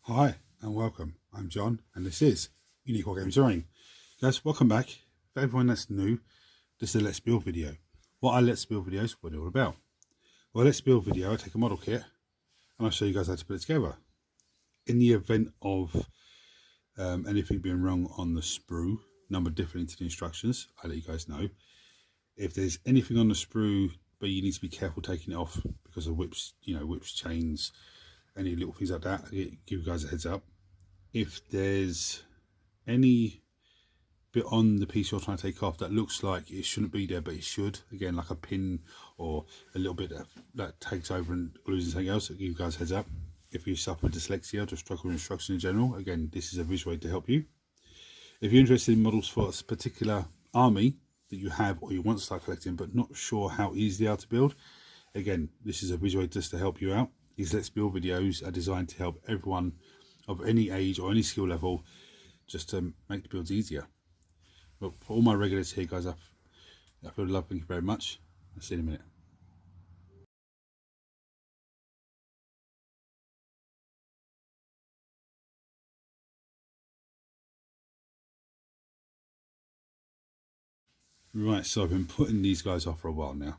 Hi and welcome. I'm John and this is Unique War Games Running. Guys, welcome back. For everyone that's new, this is a Let's Build video. What are Let's Build videos? What are they all about? Well, Let's Build video, I take a model kit and I'll show you guys how to put it together. In the event of anything being wrong on the sprue, number different into the instructions, I'll let you guys know. If there's anything on the sprue, but you need to be careful taking it off because of whips, whips, chains, any little things like that, I'll give you guys a heads up. If there's any bit on the piece you're trying to take off that looks like it shouldn't be there but it should, again like a pin or a little bit that takes over and glues and something else, I'll give you guys a heads up. If you suffer dyslexia or just struggle with instruction in general, again this is a visual aid to help you. If you're interested in models for a particular army that you have or you want to start collecting but not sure how easy they are to build, again this is a visual aid just to help you out. These Let's Build videos are designed to help everyone of any age or any skill level, just to make the builds easier. But for all my regulars here, guys, I feel love. Thank you very much. I'll see you in a minute. Right, so I've been putting these guys off for a while now.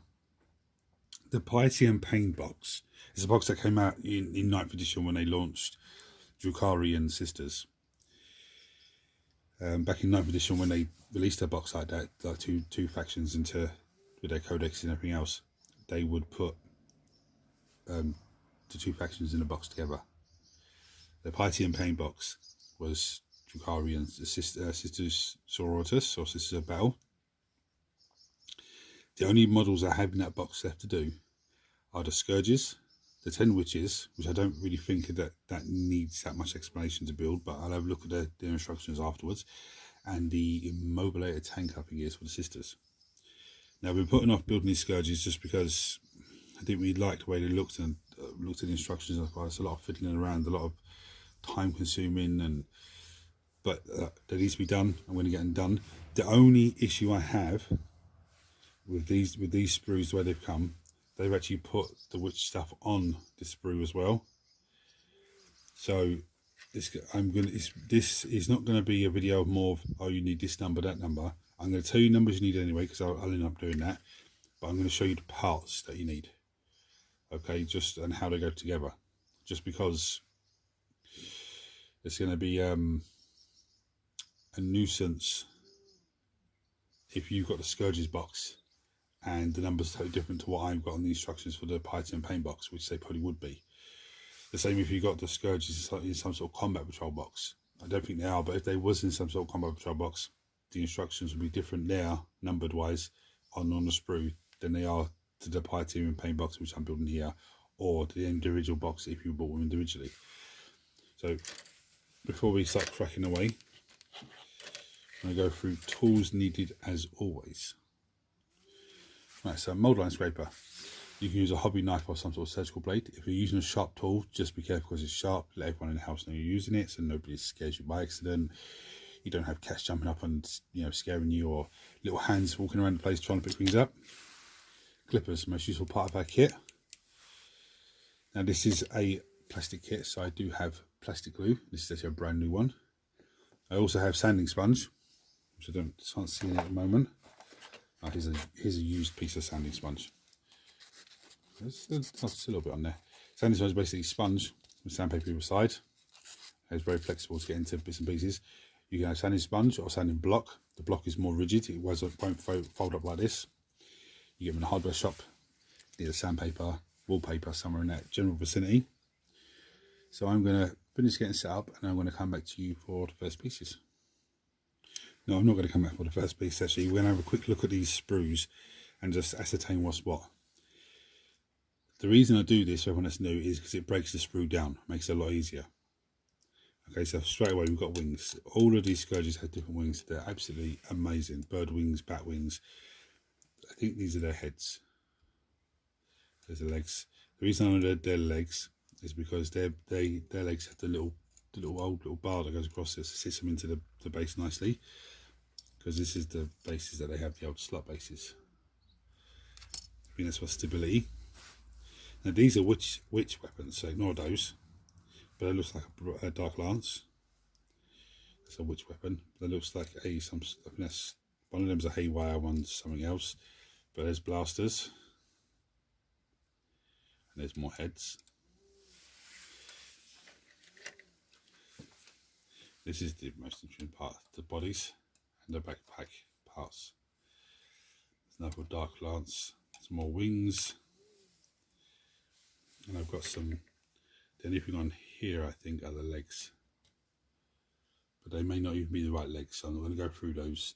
The Piety and Pain box is a box that came out in 9th edition when they launched Drukhari and Sisters. Back in 9th edition when they released a box like that, like two factions into with their codex and everything else, they would put the two factions in a box together. The Piety and Pain box was Drukhari and Sisters Sororitas or Sisters of Battle. The only models I have in that box left to do are the Scourges, the 10 Witches, which I don't really think that needs that much explanation to build, but I'll have a look at their instructions afterwards, and the Immobulator tank I think it is for the Sisters. Now I've been putting off building these Scourges just because I didn't really like the way they looked, and looked at the instructions. It's a lot of fiddling around, a lot of time consuming, but they need to be done. I'm going to get them done. The only issue I have with these sprues, the way they've come, they've actually put the witch stuff on the sprue as well. So this is not going to be a video of more of, oh, you need this number, that number. I'm going to tell you numbers you need anyway, because I'll end up doing that, but I'm going to show you the parts that you need, okay, just and how they go together, just because it's going to be a nuisance if you've got the Scourges box and the numbers are totally different to what I've got on the instructions for the Piety and Pain box, which they probably would be. The same if you got the Scourges in some sort of combat patrol box. I don't think they are, but if they was in some sort of combat patrol box, the instructions would be different there, numbered wise, on the sprue, than they are to the Piety and Pain box, which I'm building here, or the individual box if you bought them individually. So before we start cracking away, I'm going to go through tools needed as always. Right, so mould line scraper. You can use a hobby knife or some sort of surgical blade. If you're using a sharp tool, just be careful because it's sharp. Let everyone in the house know you're using it so nobody scares you by accident. You don't have cats jumping up and scaring you, or little hands walking around the place trying to pick things up. Clippers, most useful part of our kit. Now this is a plastic kit, so I do have plastic glue. This is actually a brand new one. I also have sanding sponge, which I can't see at the moment. Oh, here's a used piece of sanding sponge. There's a little bit on there. Sanding sponge is basically sponge with sandpaper either side. It's very flexible to get into bits and pieces. You can have sanding sponge or sanding block. The block is more rigid. It won't fold up like this. You get them in a hardware shop. Need a sandpaper, wallpaper, somewhere in that general vicinity. So I'm going to finish getting set up and I'm going to come back to you for the first pieces. No, I'm not going to come back for the first piece actually. We're going to have a quick look at these sprues and just ascertain what's what. The reason I do this for everyone that's new is because it breaks the sprue down, makes it a lot easier. Okay, so straight away we've got wings. All of these Scourges have different wings. They're absolutely amazing. Bird wings, bat wings. I think these are their heads. There's the legs. The reason I know their legs is because their legs have the little bar that goes across this, sits them into the base nicely. Because this is the bases that they have, the old slot bases. I think that's for stability. Now these are witch weapons, so ignore those. but it looks like a dark lance. That's a witch weapon. That looks like I think that's one of them's a haywire, one's something else. But there's blasters, and there's more heads. This is the most interesting part: the bodies and the backpack parts. There's another dark lance. Some more wings, and I've got some. The only thing on here, I think, are the legs. But they may not even be the right legs, so I'm not going to go through those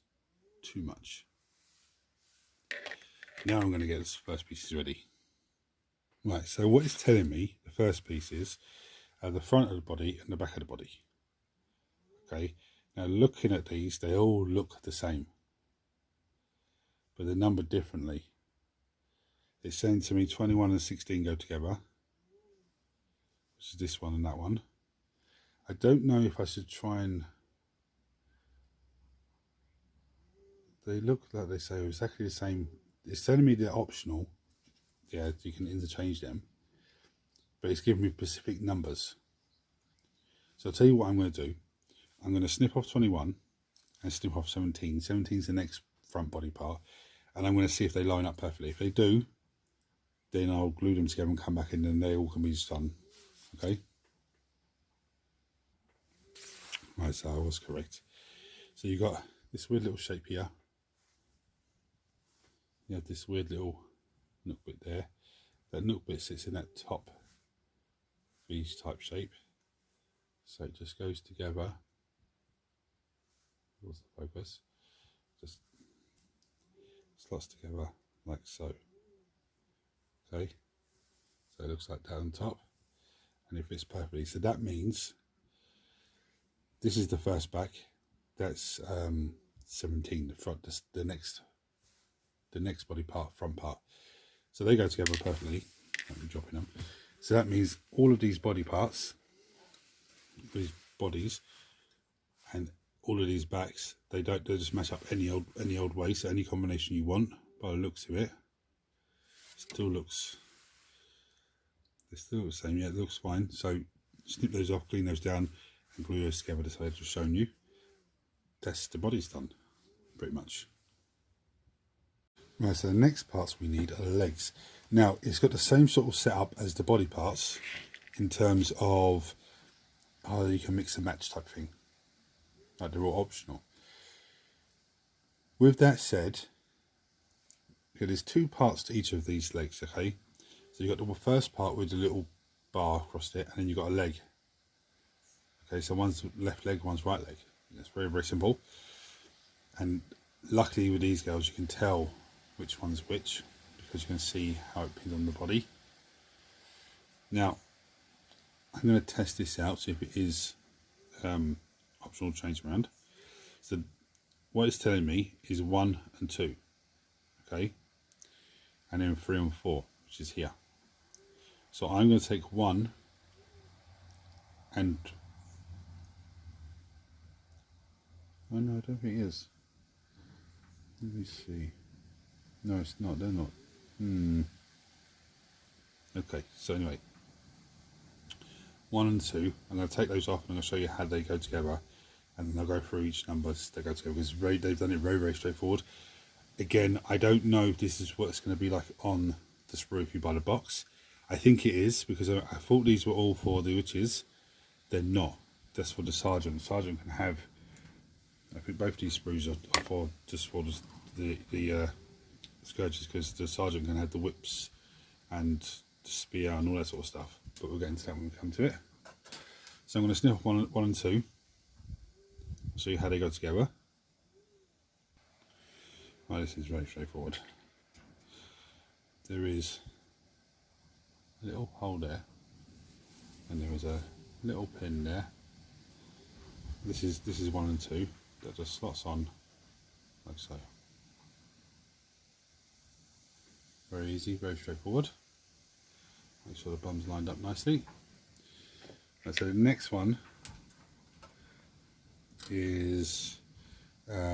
too much. Now I'm going to get this first pieces ready. Right, so what it's telling me, the first piece is the front of the body and the back of the body. Okay, now looking at these, they all look the same, but they're numbered differently. It's saying to me 21 and 16 go together, which is this one and that one. I don't know if I should try and... They look like they say exactly the same. It's telling me they're optional. Yeah, you can interchange them. But it's giving me specific numbers. So I'll tell you what I'm going to do. I'm going to snip off 21 and snip off 17. 17 is the next front body part. And I'm going to see if they line up perfectly. If they do, then I'll glue them together and come back in and they all can be just done. Okay? Right, so I was correct. So you got this weird little shape here. You have this weird little nook bit there. That nook bit sits in that top V type shape. So it just goes together. What's the focus? Just slots together like so. Okay. So it looks like that on top. And it fits perfectly. So that means this is the first back. That's 17. The front. The next body part, front part. So they go together perfectly. Let me drop in them. So that means all of these body parts, these bodies, and all of these backs, they just match up any old way. So any combination you want. By the looks of it, still looks the same. Yeah, it looks fine. So snip those off, clean those down, and glue those together. That's how I've just shown you. That's the body's done, pretty much. Right, so the next parts we need are the legs. Now, it's got the same sort of setup as the body parts in terms of how you can mix and match type thing. Like they're all optional. With that said, there's two parts to each of these legs, okay? So you've got the first part with the little bar across it, and then you've got a leg. Okay, so one's left leg, one's right leg. It's very, very simple. And luckily with these girls, you can tell which one's which, because you can see how it pins on the body. Now, I'm going to test this out, see if it is optional change around. So what it's telling me is 1 and 2, okay, and then 3 and 4, which is here. So I'm going to take 1 and... Oh no, I don't think it is. Let me see. No, it's not. They're not. Okay, so anyway, 1 and 2. I'm going to take those off and I'm going to show you how they go together, and then I'll go through each number as they go together, because they've done it very, very straightforward. Again, I don't know if this is what it's going to be like on the sprue if you buy the box. I think it is, because I thought these were all for the witches. They're not. That's for the sergeant. The sergeant can have, I think both these sprues are for just for the scourges, because the sergeant can have the whips and the spear and all that sort of stuff. But we'll get into that when we come to it. So I'm going to snip off 1 and 2. I'll show you how they go together. Right, this is very straightforward. There is a little hole there, and there is a little pin there. This is 1 and 2. That just slots on like so. Very easy, very straightforward. Make sure the bum's lined up nicely. Right, so the next one is 3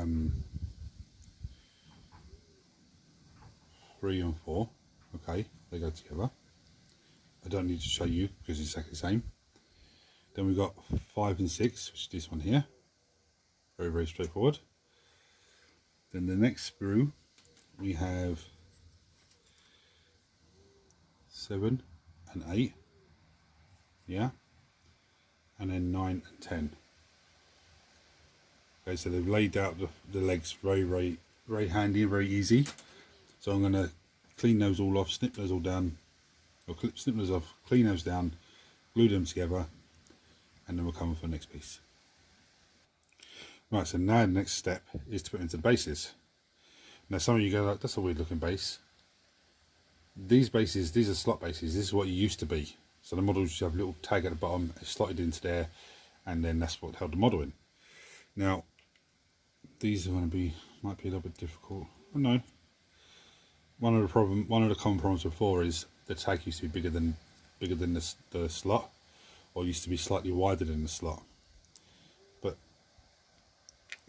and 4. Okay, they go together. I don't need to show you because it's exactly the same. Then we've got 5 and 6, which is this one here. Very, very straightforward. Then the next sprue, we have 7 and 8, yeah, and then 9 and 10. Okay, so they've laid out the legs very, very, very handy, very easy. So I'm going to clean those all off, snip those all down, or snip those off, clean those down, glue them together, and then we'll come on for the next piece. Right, so now the next step is to put into the bases. Now some of you go like, that's a weird looking base. These bases, these are slot bases. This is what it used to be. So the models used to have a little tag at the bottom, it's slotted into there, and then that's what held the model in. Now, these are going to be, might be a little bit difficult. I don't know. One of the common problems before is the tag used to be bigger than the slot, or used to be slightly wider than the slot. But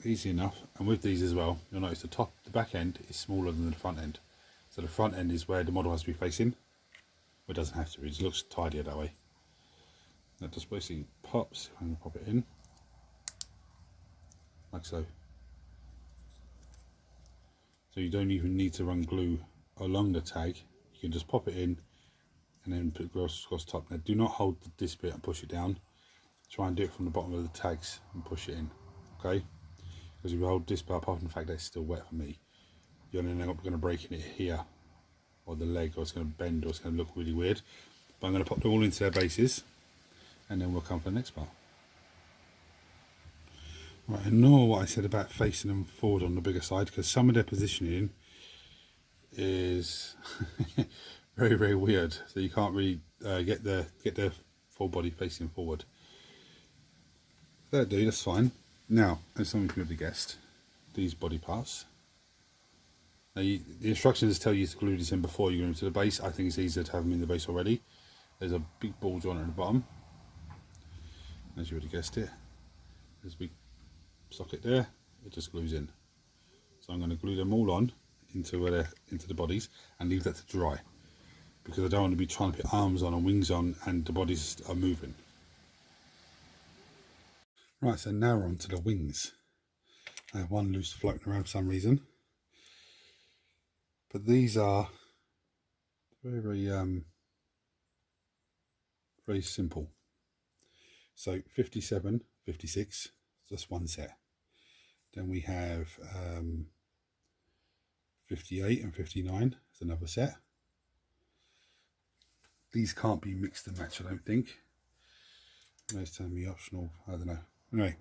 easy enough. And with these as well, you'll notice the back end is smaller than the front end. So the front end is where the model has to be facing. Well, it doesn't have to be, it just looks tidier that way. That just basically pops. I'm going to pop it in like so. So you don't even need to run glue along the tag. You can just pop it in and then put it across top. Now do not hold this bit and push it down. Try and do it from the bottom of the tags and push it in, okay? Because if you hold this bit, apart from the fact that it's still wet for me, you're going to end up breaking it here, or the leg, or it's going to bend, or it's going to look really weird. But I'm going to pop them all into their bases, and then we'll come for the next part. Right, ignore what I said about facing them forward on the bigger side, because some of their positioning is very, very weird. So you can't really get their full body facing forward. That'll do, that's fine. Now, as some of you have guessed, these body parts. Now the instructions tell you to glue this in before you go into the base. I think it's easier to have them in the base already. There's a big ball joint at the bottom, as you already guessed it. There's a big socket there, it just glues in. So I'm going to glue them all on into the bodies and leave that to dry, because I don't want to be trying to put arms on and wings on and the bodies are moving. Right, so now we're on to the wings. I have one loose floating around for some reason, but these are very, very, very simple. So 57, 56, that's one set. Then we have 58 and 59 is another set. These can't be mixed and matched, I don't think. It's telling me optional, I don't know. Anyway,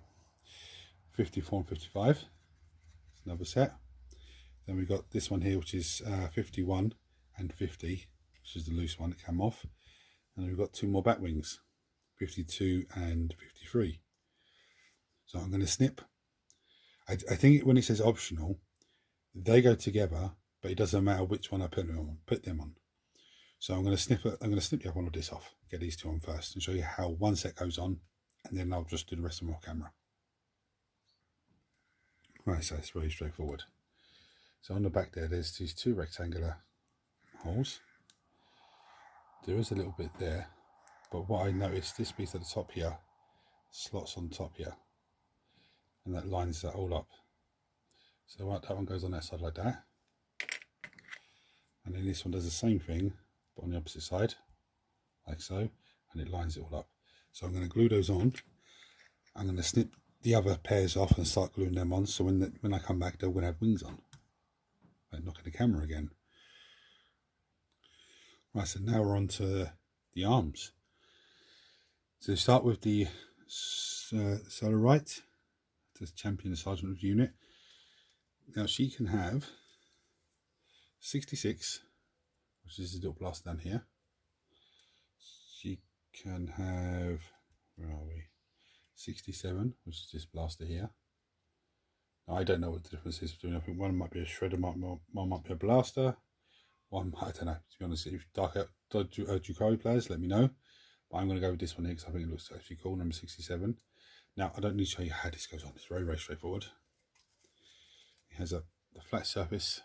54 and 55 is another set. Then we've got this one here, which is 51 and 50, which is the loose one that came off. And then we've got two more back wings, 52 and 53. So I'm going to snip. I think when it says optional, they go together, but it doesn't matter which one I put them on. So I'm going to snip the other one of this off, get these two on first, and show you how one set goes on, and then I'll just do the rest of them off camera. Right, so it's really straightforward. So on the back there's these two rectangular holes. There is a little bit there, but what I noticed, this piece at the top here slots on top here, and that lines that all up. So that one goes on that side like that, and then this one does the same thing but on the opposite side, like so, and it lines it all up. So I'm going to glue those on. I'm going to snip the other pairs off and start gluing them on, so when I come back they're going to have wings on. I'm knocking the camera again. Right, so now we're on to the arms. So start with the Solar Right, the champion sergeant of the unit. Now she can have 66, which is a little blaster down here. She can have, where are we? 67, which is this blaster here. Now, I don't know what the difference is between. I think one might be a shredder, one might be a blaster. One, I don't know. To be honest, if Drukhari players, let me know. But I'm going to go with this one here because I think it looks actually cool. Number 67. Now, I don't need to show you how this goes on. It's very, very straightforward. It has the flat surface.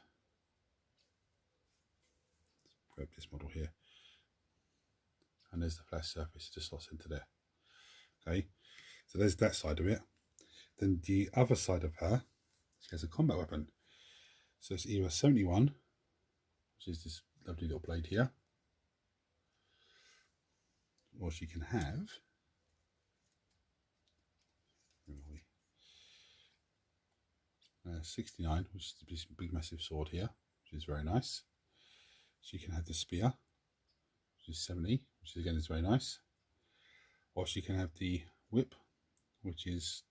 Grab this model here, and there's the flat surface. It just slots into there. Okay, so there's that side of it. Then the other side of her, she has a combat weapon. So it's either 71, which is this lovely little blade here, or she can have, where are we? 69, which is this big massive sword here, which is very nice. She can have the spear, which is 70, which again is very nice. Or she can have the whip, which is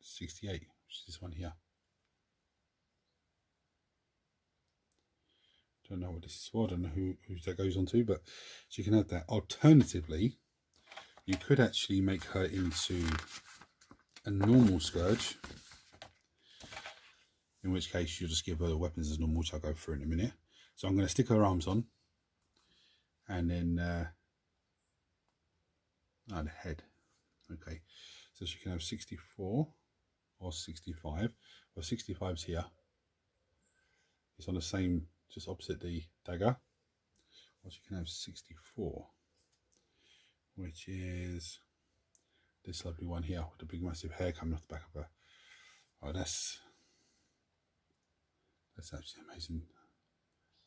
68, which is this one here. Don't know what this is for, I don't know who that goes on to, but she can have that. Alternatively, you could actually make her into a normal Scourge, in which case you'll just give her the weapons as normal, which I'll go through in a minute. So I'm going to stick her arms on, and then the head. Okay, so she can have 64 or 65. Well, 65's here. It's on the same, just opposite the dagger. Or she can have 64, which is this lovely one here with the big massive hair coming off the back of her. Oh, that's absolutely amazing.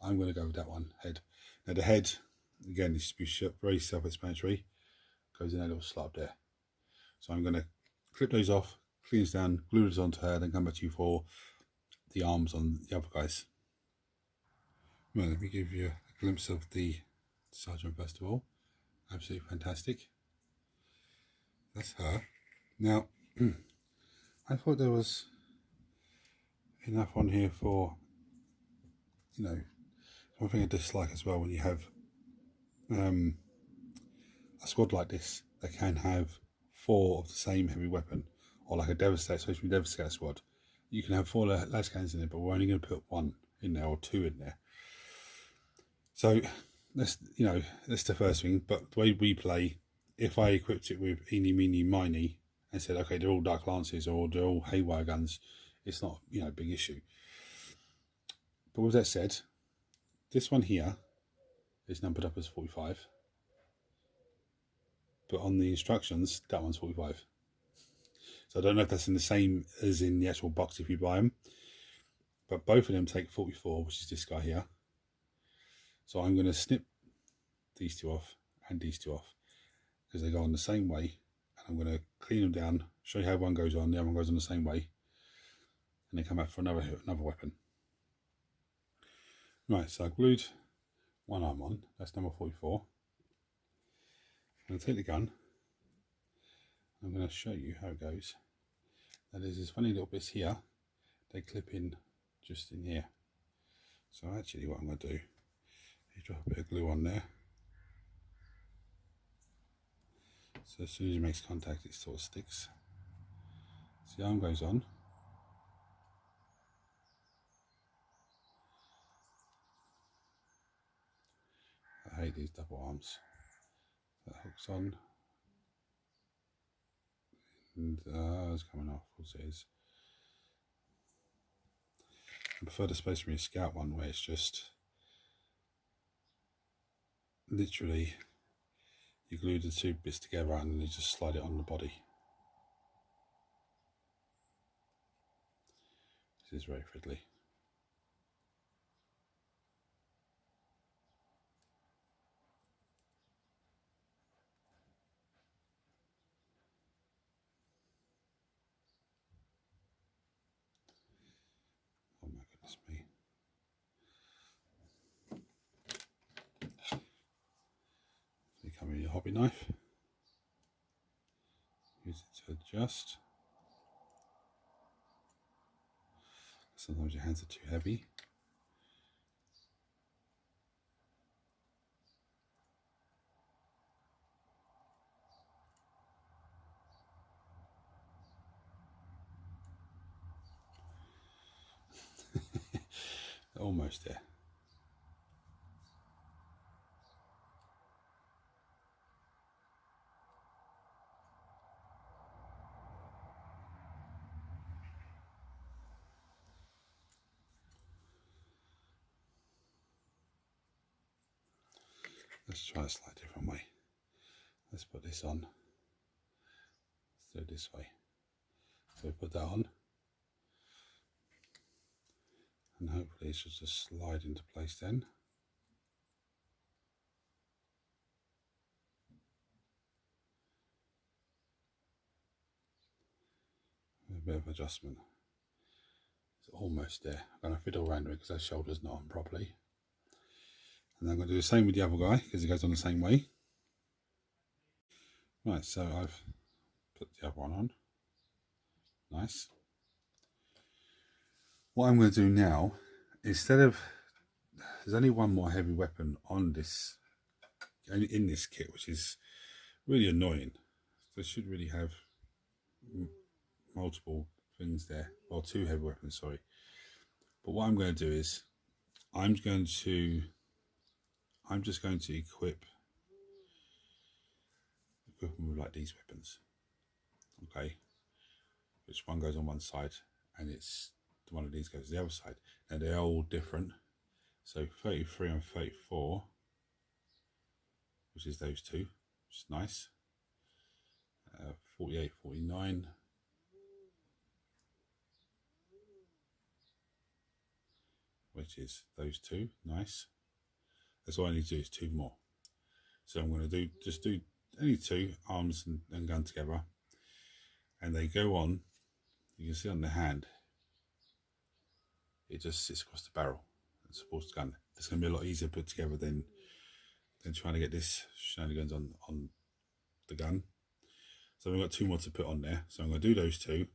I'm going to go with that one, head. Now the head, again, this is very self-explanatory. Goes in a little slot there. So I'm going to clip those off, clean this down, glue this onto her, then come back to you for the arms on the other guys. Well, let me give you a glimpse of the sergeant first of all. Absolutely fantastic. That's her. Now, I thought there was enough on here for, you know, one thing I dislike as well when you have a squad like this, they can have 4 of the same heavy weapon, or like a Devastator, especially Devastator squad. You can have 4 lascans in it, but we're only going to put 1 in there or 2 in there. So that's the first thing. But the way we play, if I equipped it with eeny, meeny, miny, and said, okay, they're all Dark Lances or they're all Haywire guns, it's not, a big issue. But with that said, this one here is numbered up as 45. But on the instructions, that one's 45. So I don't know if that's in the same as in the actual box if you buy them. But both of them take 44, which is this guy here. So I'm going to snip these 2 off and these 2 off, because they go on the same way. And I'm going to clean them down, show you how one goes on, the other one goes on the same way. And then come back for another weapon. Right, so I glued one arm on, that's number 44. I'm going to take the gun. I'm going to show you how it goes. Now there's this funny little bits here. They clip in just in here. So actually what I'm going to do is drop a bit of glue on there. So as soon as it makes contact, it sort of sticks. So the arm goes on. I hate these double arms. That hooks on. And it's coming off, of course it is. I prefer the Space Marine Scout one where it's just literally you glue the 2 bits together and then you just slide it on the body. This is very fiddly. Oh my goodness me. So you come with your hobby knife. Use it to adjust. Sometimes your hands are too heavy. Almost there. Let's try a slightly different way. Let's put this on. do it this way. So put that on, and hopefully it should just slide into place then. A bit of adjustment. It's almost there. I'm going to fiddle around with it because that shoulder's not on properly. And I'm going to do the same with the other guy because it goes on the same way. Right, so I've put the other one on. Nice. What I'm going to do now, instead of, there's only one more heavy weapon on this, in this kit, which is really annoying. So it should really have multiple things there, or two heavy weapons, sorry. But what I'm going to do is, I'm just going to equip them with like these weapons. Okay, which one goes on one side, and it's one of these goes the other side. Now they're all different. So 33 and 34, which is those two, which is nice. 48, 49. Which is those two, nice. That's all I need to do is two more. So I'm going to just do only two, arms and gun together. And they go on, you can see on the hand, it just sits across the barrel and supports the gun. It's going to be a lot easier to put together than trying to get this shenanigans on the gun. So we've got two more to put on there. So I'm going to do those two,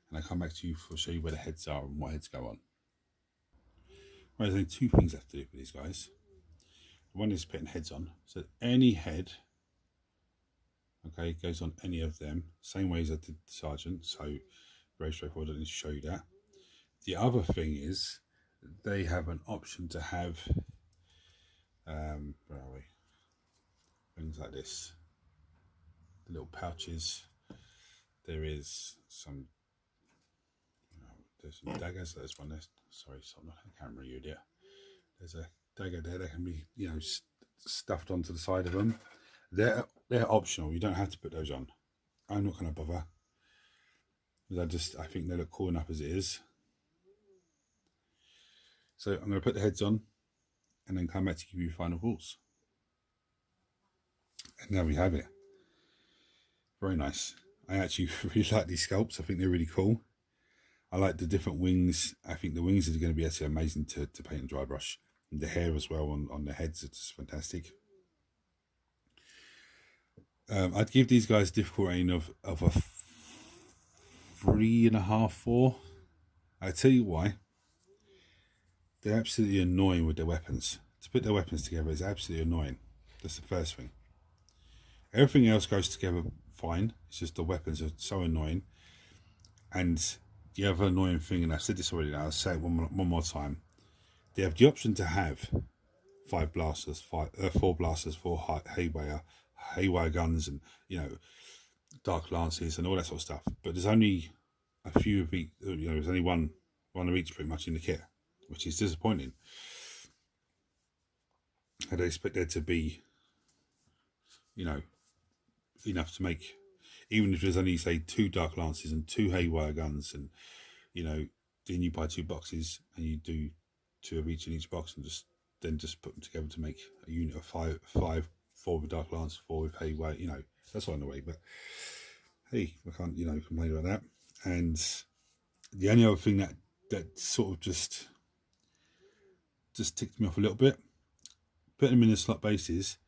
and I'll come back to you to show you where the heads are and what heads go on. Right, there's only two things left to do with these guys. One is putting heads on. So any head, okay, goes on any of them, same way as I did the sergeant. So very straightforward, I don't need to show you that. The other thing is they have an option to have where are we? Things like this, the little pouches. There is some, there's some daggers. There's one there. Sorry, I'm not a camera, you idiot. There's a dagger there that can be, stuffed onto the side of them. They're optional. You don't have to put those on. I'm not going to bother. Because I think they look cool enough as it is. So I'm going to put the heads on and then come back to give you final thoughts. And there we have it. Very nice. I actually really like these sculpts. I think they're really cool. I like the different wings. I think the wings are going to be actually amazing to paint and dry brush. And the hair as well on the heads, it's fantastic. I'd give these guys a difficult rating of a 3.5, 4. I'll tell you why. They're absolutely annoying with their weapons. To put their weapons together is absolutely annoying. That's the first thing. Everything else goes together fine. It's just the weapons are so annoying. And the other annoying thing, and I've said this already now, I'll say it one more time. They have the option to have 4 blasters, 4 haywire guns, and dark lances and all that sort of stuff. But there's only a few of each. There's only one of each pretty much in the kit, which is disappointing. I'd expect there to be, enough to make, even if there's only say 2 dark lances and 2 haywire guns, and then you buy 2 boxes and you do 2 of each in each box, and just put them together to make a unit of 5, 4 with dark lance, 4 with haywire. That's all in the way. But hey, I can't complain about that. And the only other thing that sort of just ticked me off a little bit, putting them in the slot bases,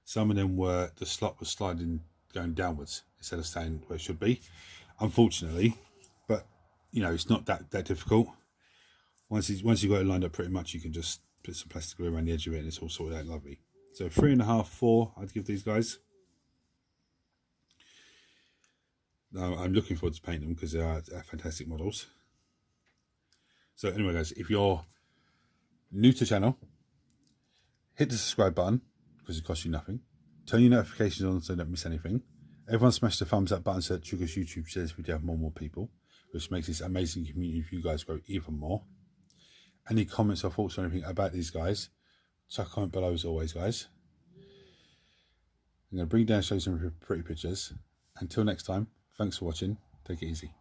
some of them the slot was sliding going downwards instead of staying where it should be, unfortunately. But it's not that difficult. Once you got it lined up pretty much, you can just put some plastic glue around the edge of it and it's all sorted out lovely. So 3.5, 4 I'd give these guys. Now I'm looking forward to painting them because they are fantastic models. So anyway guys, if you're new to the channel, hit the subscribe button because it costs you nothing. Turn your notifications on so you don't miss anything. Everyone smash the thumbs up button so that triggers YouTube shares if we have more people, which makes this amazing community for you guys grow even more. Any comments or thoughts or anything about these guys, chuck a comment below as always, guys. I'm going to bring down and show you some pretty pictures. Until next time, Thanks for watching. Take it easy.